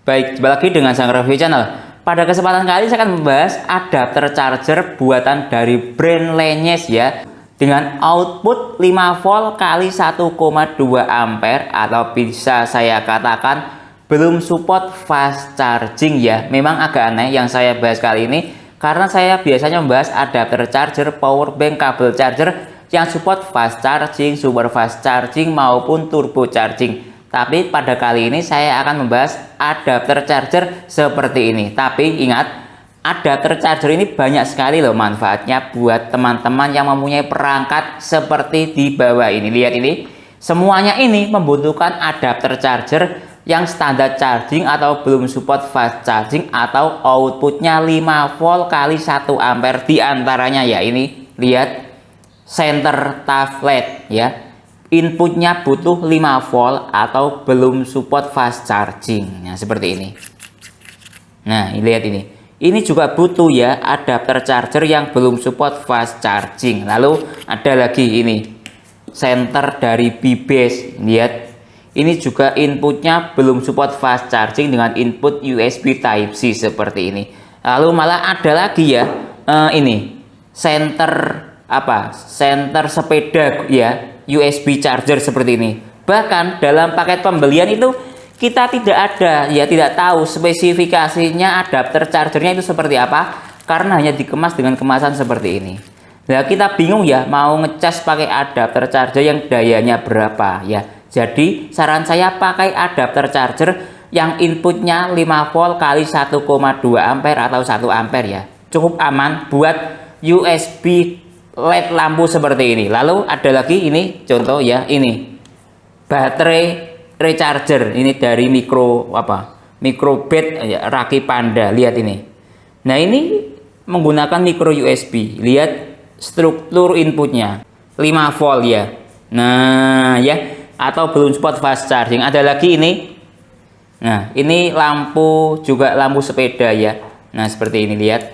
Baik, jumpa lagi dengan Sang Review Channel. Pada kesempatan kali ini saya akan membahas adapter charger buatan dari brand Lenyes ya, dengan output 5 volt kali 1,2 ampere atau bisa saya katakan belum support fast charging ya. Memang agak aneh yang saya bahas kali ini karena saya biasanya membahas adapter charger, power bank, kabel charger yang support fast charging, super fast charging maupun turbo charging. Tapi pada kali ini saya akan membahas adapter charger seperti ini. Tapi ingat, adapter charger ini banyak sekali loh manfaatnya buat teman-teman yang mempunyai perangkat seperti di bawah ini. Lihat ini, semuanya ini membutuhkan adapter charger yang standar charging atau belum support fast charging atau outputnya 5 volt kali 1 ampere. Di antaranya ya ini, lihat center tap LED ya. Inputnya butuh 5 volt atau belum support fast charging. Nah, seperti ini. Nah, lihat ini. Ini juga butuh ya adapter charger yang belum support fast charging. Lalu ada lagi ini. Center dari B-base. Lihat. Ini juga inputnya belum support fast charging dengan input USB Type-C seperti ini. Lalu malah ada lagi ya. Ini. Center sepeda ya. USB charger seperti ini. Bahkan dalam paket pembelian itu kita tidak ada ya, tidak tahu spesifikasinya adapter chargernya itu seperti apa karena hanya dikemas dengan kemasan seperti ini. Nah, kita bingung ya mau ngecas pakai adapter charger yang dayanya berapa ya. Jadi saran saya pakai adapter charger yang inputnya 5 volt kali 1,2 ampere atau 1 ampere ya. Cukup aman buat USB LED lampu seperti ini. Lalu ada lagi ini contoh ya, ini baterai recharger ini dari microbit ya, Raki Panda. Lihat ini. Nah, ini menggunakan micro USB. Lihat struktur inputnya 5 volt ya. Nah ya, atau belum support fast charging. Ada lagi ini. Nah, ini lampu juga lampu sepeda ya. Nah, seperti ini lihat.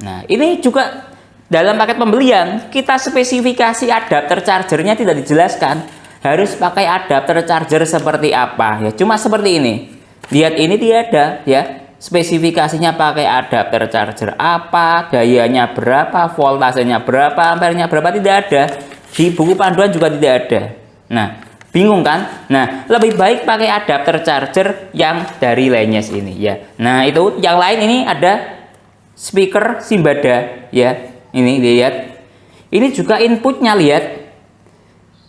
Nah, ini juga dalam paket pembelian kita spesifikasi adapter chargernya tidak dijelaskan harus pakai adapter charger seperti apa ya, cuma seperti ini. Lihat ini dia ada ya spesifikasinya pakai adapter charger apa, dayanya berapa, voltasenya berapa, ampernya berapa, tidak ada di buku panduan juga tidak ada. Nah, bingung kan? Nah, lebih baik pakai adapter charger yang dari Lenyes ini ya. Nah, itu yang lain ini ada speaker Simbada ya. Ini lihat, ini juga inputnya lihat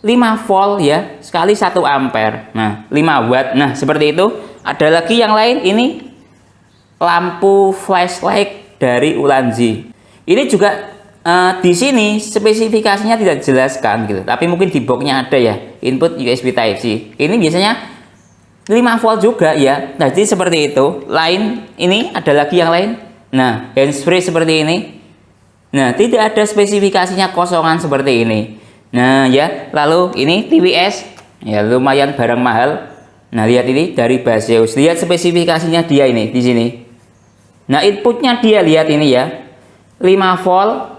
5 volt ya sekali 1 ampere. Nah, 5 watt. Nah, seperti itu. Ada lagi yang lain, ini lampu flashlight dari Ulanzi. Ini juga di sini spesifikasinya tidak dijelaskan gitu, tapi mungkin di boxnya ada ya input USB Type-C. Ini biasanya 5 volt juga ya. Nah, jadi seperti itu. Lain ini ada lagi yang lain. Nah, handsfree seperti ini. Nah, tidak ada spesifikasinya kosongan seperti ini. Nah, ya, lalu ini TWS ya lumayan barang mahal. Nah, lihat ini dari Baseus. Lihat spesifikasinya dia ini di sini. Nah, inputnya dia lihat ini ya. 5 volt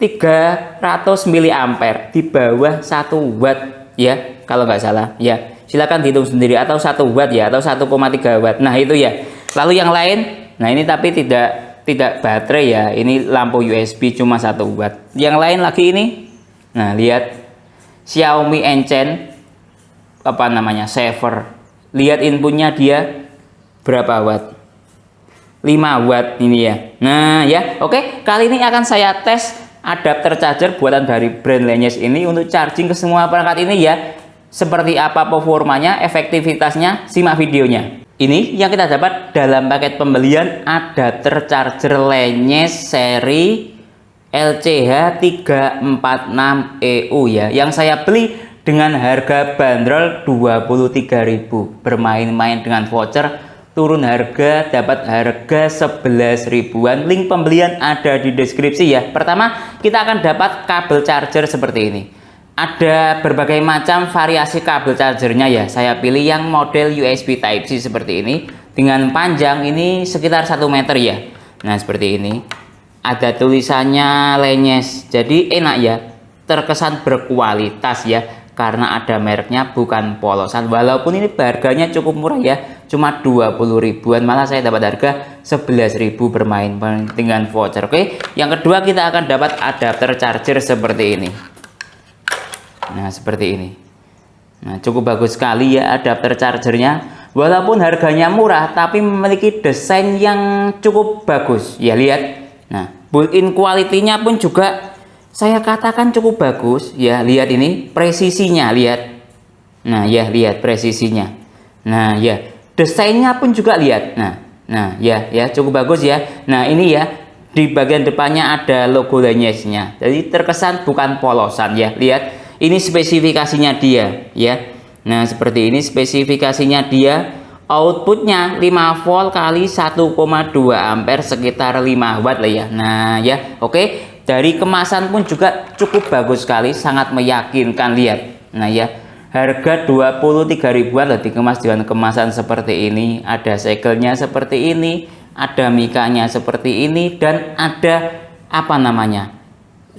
300 mA di bawah 1 watt ya, kalau nggak salah. Ya, silakan dihitung sendiri atau 1 watt ya atau 1,3 watt. Nah, itu ya. Lalu yang lain, nah ini tapi tidak baterai ya, ini lampu USB cuma 1 watt. Yang lain lagi ini, nah lihat Xiaomi Enchant saver. Lihat inputnya dia berapa watt, 5 watt ini ya. Nah ya, oke, kali ini akan saya tes adapter charger buatan dari brand Lenyes ini untuk charging ke semua perangkat ini ya. Seperti apa performanya, efektivitasnya, simak videonya. Ini yang kita dapat dalam paket pembelian adapter charger Lenyes seri LCH346EU ya, yang saya beli dengan harga bandrol 23.000. Bermain-main dengan voucher turun harga, dapat harga 11 ribuan. Link pembelian ada di deskripsi ya. Pertama, kita akan dapat kabel charger seperti ini. Ada berbagai macam variasi kabel chargernya ya. Saya pilih yang model USB Type-C seperti ini dengan panjang ini sekitar 1 meter ya. Nah, seperti ini. Ada tulisannya Lenyes. Jadi enak ya. Terkesan berkualitas ya. karena ada mereknya, bukan polosan. Walaupun ini harganya cukup murah ya, cuma 20 ribuan, malah saya dapat harga 11.000 bermain dengan voucher. Oke, yang kedua kita akan dapat adapter charger seperti ini. Nah, seperti ini. Nah, cukup bagus sekali ya adapter chargernya. Walaupun harganya murah, tapi memiliki desain yang cukup bagus. Ya, lihat. Nah, built-in quality-nya pun juga saya katakan cukup bagus. Ya, lihat ini presisinya, lihat. Nah, ya, lihat presisinya. Nah, ya, desainnya pun juga lihat. Nah, ya, cukup bagus ya. Nah, ini ya, di bagian depannya ada logo Lineage-nya. Jadi terkesan bukan polosan ya. Lihat, ini spesifikasinya dia ya. Nah, seperti ini spesifikasinya dia. Outputnya 5 volt kali 1,2 ampere sekitar 5 watt lah ya. Nah, ya, oke. Dari kemasan pun juga cukup bagus sekali, sangat meyakinkan, lihat. Nah, ya. Harga 23 ribuan loh dikemas dengan kemasan seperti ini. Ada segelnya seperti ini, ada mikanya seperti ini, dan ada apa namanya?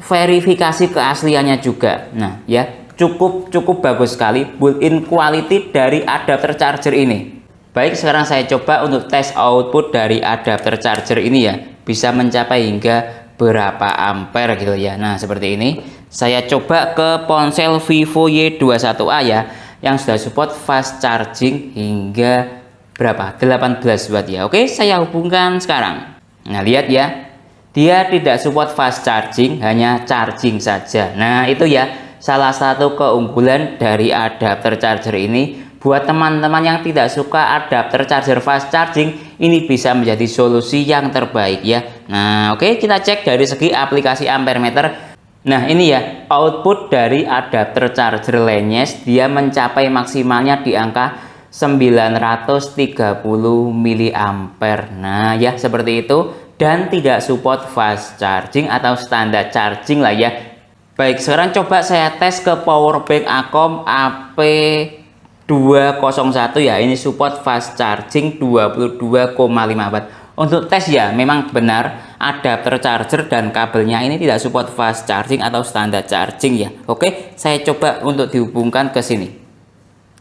Verifikasi keasliannya juga. Nah, ya. Cukup bagus sekali built-in quality dari adapter charger ini. Baik, sekarang saya coba untuk tes output dari adapter charger ini ya, bisa mencapai hingga berapa ampere gitu ya. Nah, seperti ini. Saya coba ke ponsel Vivo Y21A ya, yang sudah support fast charging hingga berapa? 18 watt ya. Oke, saya hubungkan sekarang. Nah, lihat ya. Dia tidak support fast charging, hanya charging saja. Nah, itu ya. Salah satu keunggulan dari adapter charger ini, buat teman-teman yang tidak suka adapter charger fast charging, ini bisa menjadi solusi yang terbaik ya. Nah, oke, kita cek dari segi aplikasi ampere meter. Nah, ini ya output dari adapter charger Lineage, dia mencapai maksimalnya di angka 930 mAh. Nah, ya seperti itu, dan tidak support fast charging atau standar charging lah ya. Baik, sekarang coba saya tes ke powerbank Acom AP201 ya. Ini support fast charging 22,5 watt. Untuk tes ya, memang benar adapter charger dan kabelnya ini tidak support fast charging atau standar charging ya. Oke, saya coba untuk dihubungkan ke sini.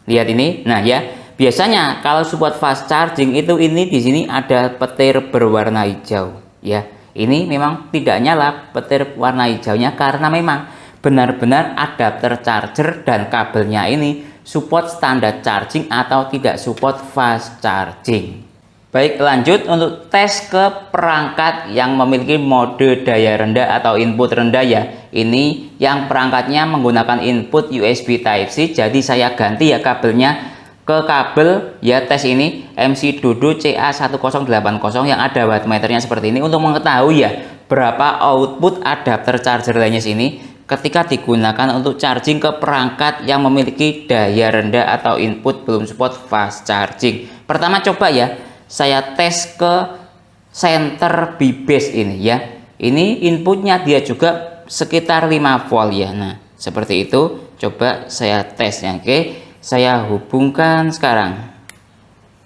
Lihat ini. Nah, ya. Biasanya kalau support fast charging itu ini di sini ada petir berwarna hijau ya. Ini memang tidak nyala petir warna hijaunya karena memang benar-benar adapter charger dan kabelnya ini support standar charging atau tidak support fast charging. Baik, lanjut untuk tes ke perangkat yang memiliki mode daya rendah atau input rendah ya. Ini yang perangkatnya menggunakan input USB Type-C, jadi saya ganti ya kabelnya ke kabel ya tes ini MC Dodo CA1080 yang ada wattmeternya seperti ini untuk mengetahui ya berapa output adapter charger Lineage ini ketika digunakan untuk charging ke perangkat yang memiliki daya rendah atau input belum support fast charging. Pertama coba ya saya tes ke center B-base ini ya. Ini inputnya dia juga sekitar 5 volt ya. Nah, seperti itu. Coba saya tes ya. Oke. Saya hubungkan sekarang.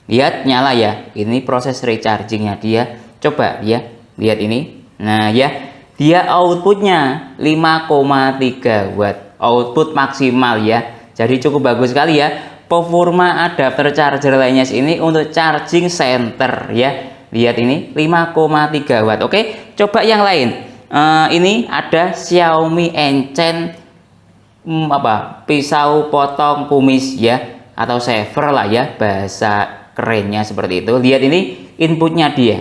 Lihat nyala ya. Ini proses rechargingnya dia. Coba ya. Lihat ini. Nah ya. Dia outputnya 5,3 watt. Output maksimal ya. Jadi cukup bagus sekali ya. Performa adapter charger Lineage ini untuk charging center ya. Lihat ini 5,3 watt. Oke. Coba yang lain. Ini ada Xiaomi Enchant pisau potong kumis ya, atau shaver lah ya bahasa kerennya seperti itu. Lihat ini inputnya dia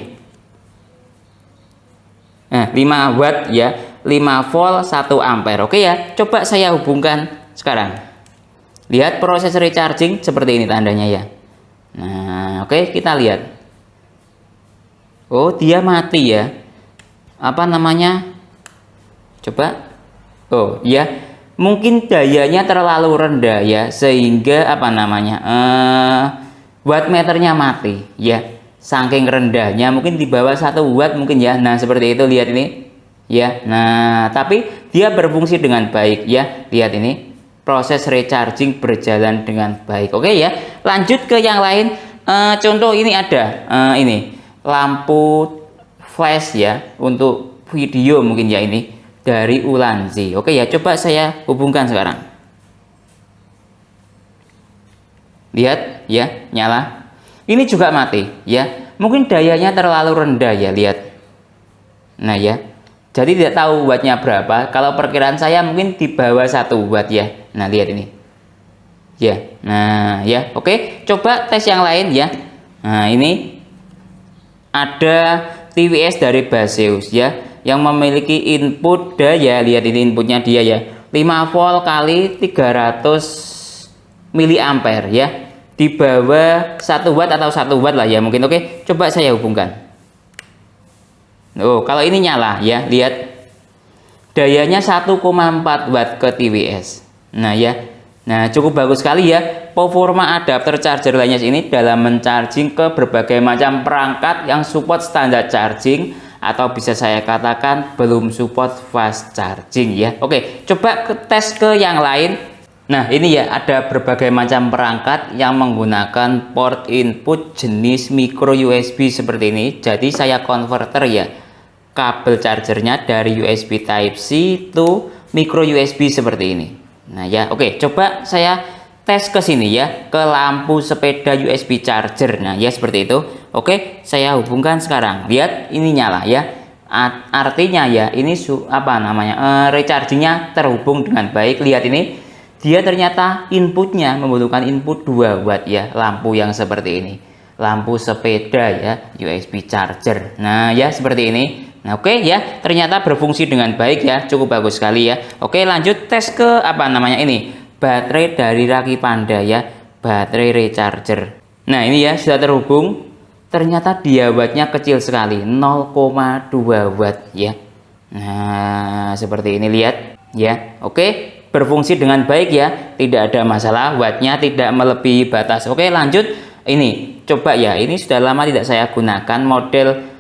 5 watt ya, 5 volt 1 ampere. Oke ya, coba saya hubungkan sekarang. Lihat proses recharging seperti ini tandanya ya. Nah, oke, kita lihat. Oh, dia mati ya. Apa namanya? Coba. Oh ya, mungkin dayanya terlalu rendah ya, sehingga apa namanya wattmeternya mati ya, saking rendahnya mungkin di bawah 1 watt mungkin ya. Nah seperti itu, lihat ini ya. Nah tapi dia berfungsi dengan baik ya. Lihat ini proses recharging berjalan dengan baik. Oke ya, lanjut ke yang lain. Contoh ini ada ini lampu flash ya untuk video mungkin ya, ini dari Ulanzi. Oke ya, coba saya hubungkan sekarang. Lihat ya, nyala. Ini juga mati ya. Mungkin dayanya terlalu rendah ya, lihat. Nah ya. Jadi tidak tahu wattnya berapa. Kalau perkiraan saya mungkin di bawah 1 watt ya. Nah, lihat ini. Ya. Nah, ya. Oke, coba tes yang lain ya. Nah, ini ada TWS dari Baseus ya, yang memiliki input daya. Lihat ini inputnya dia ya. 5 volt kali 300 miliampere ya. Di bawah 1 watt atau 1 watt lah ya mungkin. Oke, coba saya hubungkan. Oh, kalau ini nyala ya, lihat dayanya 1,4 watt ke TWS. Nah ya, nah cukup bagus sekali ya performa adapter charger Lineage ini dalam mencharging ke berbagai macam perangkat yang support standar charging, atau bisa saya katakan belum support fast charging ya. Oke, coba tes ke yang lain. Nah ini ya, ada berbagai macam perangkat yang menggunakan port input jenis micro USB seperti ini. Jadi saya converter ya kabel chargernya dari USB Type C to micro USB seperti ini. Nah ya, oke, coba saya tes ke sini ya, ke lampu sepeda USB charger. Nah ya, seperti itu. Oke, saya hubungkan sekarang. Lihat ini nyala ya. Artinya ya ini rechargingnya terhubung dengan baik. Lihat ini, dia ternyata inputnya membutuhkan input 2 watt ya, lampu yang seperti ini, lampu sepeda ya, USB charger. Nah ya, seperti ini. Nah oke ya, ternyata berfungsi dengan baik ya, cukup bagus sekali ya. Oke, lanjut tes ke ini, baterai dari Raki Panda ya, baterai recharger. Nah ini ya, sudah terhubung. Ternyata dia wattnya kecil sekali, 0,2 watt ya. Nah seperti ini, lihat ya. Oke, berfungsi dengan baik ya, tidak ada masalah, wattnya tidak melebihi batas. Oke, lanjut ini, coba ya, ini sudah lama tidak saya gunakan model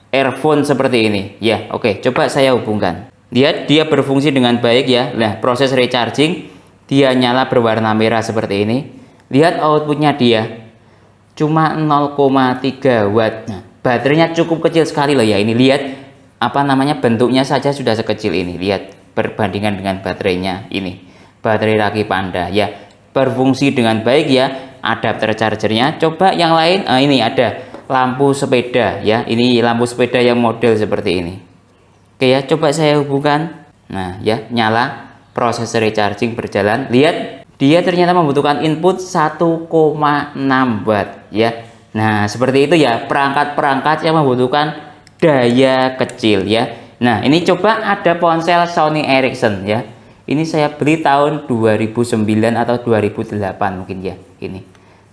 earphone seperti ini ya. Oke, coba saya hubungkan. Lihat, dia berfungsi dengan baik ya. Nah, proses recharging dia nyala berwarna merah seperti ini. Lihat outputnya dia cuma 0,3 watt. Nah, baterainya cukup kecil sekali loh ya. Ini lihat bentuknya saja sudah sekecil ini. Lihat perbandingan dengan baterainya ini. Baterai Raki Panda ya. Berfungsi dengan baik ya adapter chargernya. Coba yang lain, ini ada lampu sepeda ya, ini lampu sepeda yang model seperti ini. Oke ya, coba saya hubungkan. Nah ya, nyala, proses recharging berjalan. Lihat, dia ternyata membutuhkan input 1,6 watt ya. Nah seperti itu ya, perangkat-perangkat yang membutuhkan daya kecil ya. Nah ini coba ada ponsel Sony Ericsson ya. Ini saya beli tahun 2009 atau 2008 mungkin ya, ini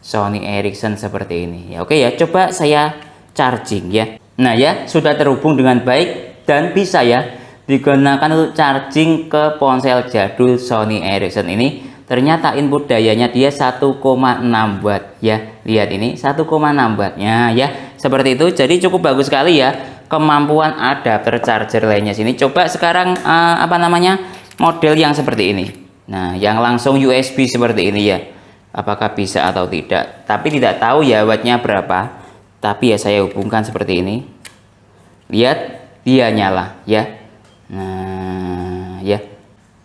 Sony Ericsson seperti ini ya. Oke ya, coba saya charging ya. Nah ya, sudah terhubung dengan baik dan bisa ya digunakan untuk charging ke ponsel jadul Sony Ericsson ini. Ternyata input dayanya dia 1,6 watt ya. Lihat ini 1,6 wattnya ya, seperti itu. Jadi cukup bagus sekali ya kemampuan adapter charger lainnya sini. Coba sekarang model yang seperti ini. Nah yang langsung USB seperti ini ya, apakah bisa atau tidak, tapi tidak tahu ya wattnya berapa. Tapi ya saya hubungkan seperti ini. Lihat, dia nyala ya. Nah ya,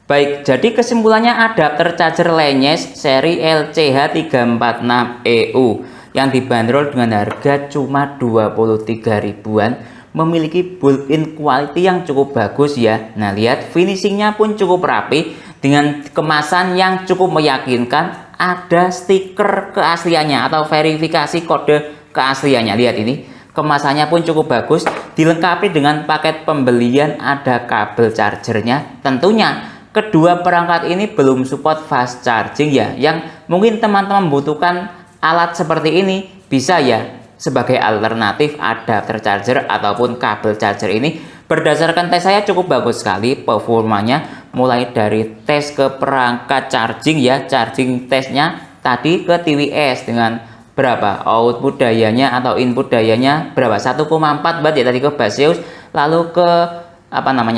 baik, jadi kesimpulannya adapter charger Lineage seri LCH346EU yang dibanderol dengan harga cuma 23 ribuan, memiliki built-in quality yang cukup bagus ya. Nah lihat, finishingnya pun cukup rapi dengan kemasan yang cukup meyakinkan. Ada stiker keasliannya atau verifikasi kode keasliannya. Lihat ini, kemasannya pun cukup bagus, dilengkapi dengan paket pembelian, ada kabel chargernya. Tentunya kedua perangkat ini belum support fast charging ya, yang mungkin teman-teman membutuhkan alat seperti ini, bisa ya sebagai alternatif adapter charger ataupun kabel charger ini. Berdasarkan tes saya cukup bagus sekali performanya, mulai dari tes ke perangkat charging ya, charging tesnya tadi ke TWS dengan berapa output dayanya atau input dayanya berapa, 1,4 watt ya tadi ke Baseus, lalu ke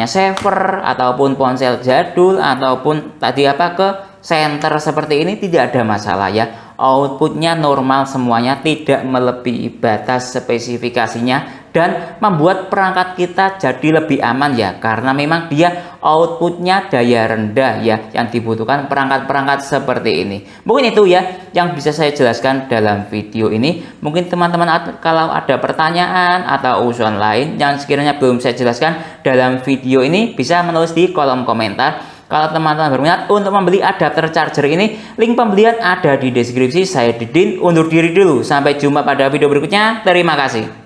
saver ataupun ponsel jadul ataupun tadi ke center seperti ini tidak ada masalah ya. outputnya normal semuanya, tidak melebihi batas spesifikasinya, dan membuat perangkat kita jadi lebih aman ya, karena memang dia outputnya daya rendah ya, yang dibutuhkan perangkat-perangkat seperti ini. Mungkin itu ya yang bisa saya jelaskan dalam video ini. Mungkin teman-teman kalau ada pertanyaan atau usulan lain yang sekiranya belum saya jelaskan dalam video ini, bisa menulis di kolom komentar. Kalau teman-teman berminat untuk membeli adapter charger ini, link pembelian ada di deskripsi. Saya Didin, undur diri dulu. Sampai jumpa pada video berikutnya. Terima kasih.